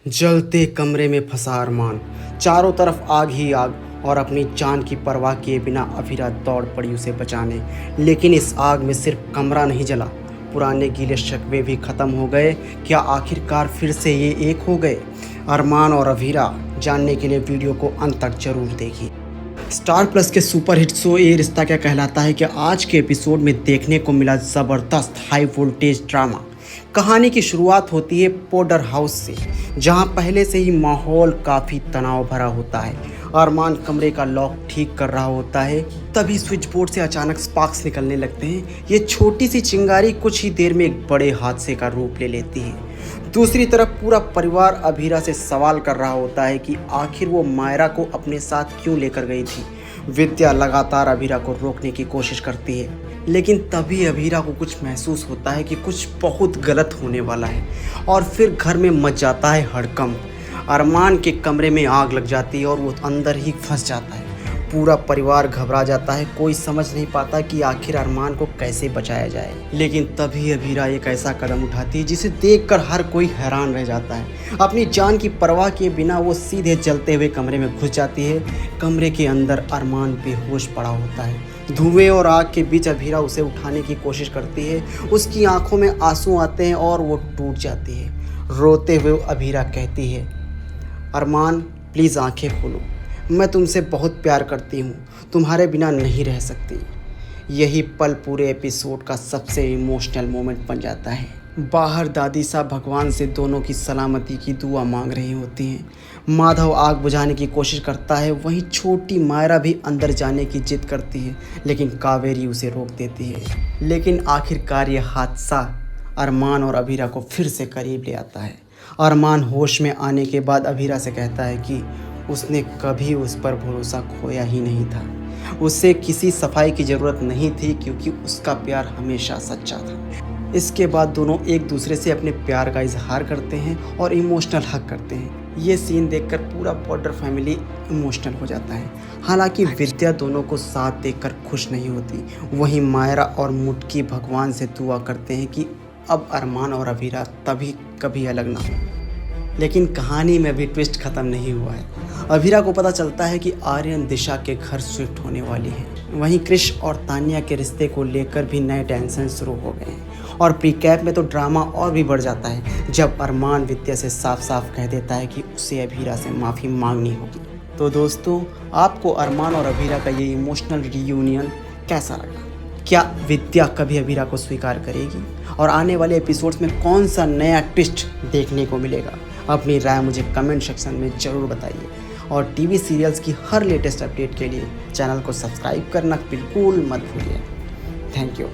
जलते कमरे में फंसा अरमान। चारों तरफ आग ही आग और अपनी जान की परवाह किए बिना अभिरा दौड़ पड़ी उसे बचाने। लेकिन इस आग में सिर्फ कमरा नहीं जला, पुराने गीले शिकवे भी ख़त्म हो गए। क्या आखिरकार फिर से ये एक हो गए? अरमान और अभिरा जानने के लिए वीडियो को अंत तक जरूर देखिए। स्टार प्लस के सुपरहिट शो ये रिश्ता क्या कहलाता है कि आज के एपिसोड में देखने को मिला ज़बरदस्त हाई वोल्टेज ड्रामा। कहानी की शुरुआत होती है पाउडर हाउस से, जहां पहले से ही माहौल काफ़ी तनाव भरा होता है। अरमान कमरे का लॉक ठीक कर रहा होता है, तभी स्विच बोर्ड से अचानक स्पार्क्स निकलने लगते हैं। ये छोटी सी चिंगारी कुछ ही देर में एक बड़े हादसे का रूप ले लेती है। दूसरी तरफ पूरा परिवार अभिरा से सवाल कर रहा होता है कि आखिर वो मायरा को अपने साथ क्यों लेकर गई थी। विद्या लगातार अभिरा को रोकने की कोशिश करती है, लेकिन तभी अभिरा को कुछ महसूस होता है कि कुछ बहुत गलत होने वाला है और फिर घर में मच जाता है हड़कंप। अरमान के कमरे में आग लग जाती है और वो अंदर ही फंस जाता है। पूरा परिवार घबरा जाता है, कोई समझ नहीं पाता कि आखिर अरमान को कैसे बचाया जाए। लेकिन तभी अभिरा एक ऐसा कदम उठाती है जिसे देखकर हर कोई हैरान रह जाता है। अपनी जान की परवाह किए बिना वो सीधे जलते हुए कमरे में घुस जाती है। कमरे के अंदर अरमान बेहोश पड़ा होता है। धुएं और आग के बीच अभिरा उसे उठाने की कोशिश करती है। उसकी आंखों में आंसू आते हैं और वो टूट जाती है। रोते हुए अभिरा कहती है, अरमान प्लीज़ आंखें खोलो, मैं तुमसे बहुत प्यार करती हूँ, तुम्हारे बिना नहीं रह सकती। यही पल पूरे एपिसोड का सबसे इमोशनल मोमेंट बन जाता है। बाहर दादी साहब भगवान से दोनों की सलामती की दुआ मांग रही होती हैं। माधव आग बुझाने की कोशिश करता है, वहीं छोटी मायरा भी अंदर जाने की जिद करती है, लेकिन कावेरी उसे रोक देती है। लेकिन आखिरकार यह हादसा अरमान और अभिरा को फिर से करीब ले आता है। अरमान होश में आने के बाद अभिरा से कहता है कि उसने कभी उस पर भरोसा खोया ही नहीं था। उसे किसी सफाई की ज़रूरत नहीं थी, क्योंकि उसका प्यार हमेशा सच्चा था। इसके बाद दोनों एक दूसरे से अपने प्यार का इजहार करते हैं और इमोशनल हग करते हैं। ये सीन देखकर पूरा पाउडर फैमिली इमोशनल हो जाता है। हालांकि विद्या दोनों को साथ देखकर खुश नहीं होती। वहीं मायरा और मुटकी भगवान से दुआ करते हैं कि अब अरमान और अभिरा तभी कभी अलग ना हो। लेकिन कहानी में अभी ट्विस्ट ख़त्म नहीं हुआ है। अभिरा को पता चलता है कि आर्यन दिशा के घर शिफ्ट होने वाली है। वहीं क्रिश और तानिया के रिश्ते को लेकर भी नए टेंशन शुरू हो गए हैं। और प्रीकैप में तो ड्रामा और भी बढ़ जाता है, जब अरमान विद्या से साफ साफ कह देता है कि उसे अभिरा से माफ़ी मांगनी होगी। तो दोस्तों, आपको अरमान और अभिरा का ये इमोशनल रियूनियन कैसा लगा? क्या विद्या कभी अभिरा को स्वीकार करेगी? और आने वाले एपिसोड्स में कौन सा नया ट्विस्ट देखने को मिलेगा? अपनी राय मुझे कमेंट सेक्शन में ज़रूर बताइए। और टीवी सीरियल्स की हर लेटेस्ट अपडेट के लिए चैनल को सब्सक्राइब करना बिल्कुल मत भूलिए। Thank you.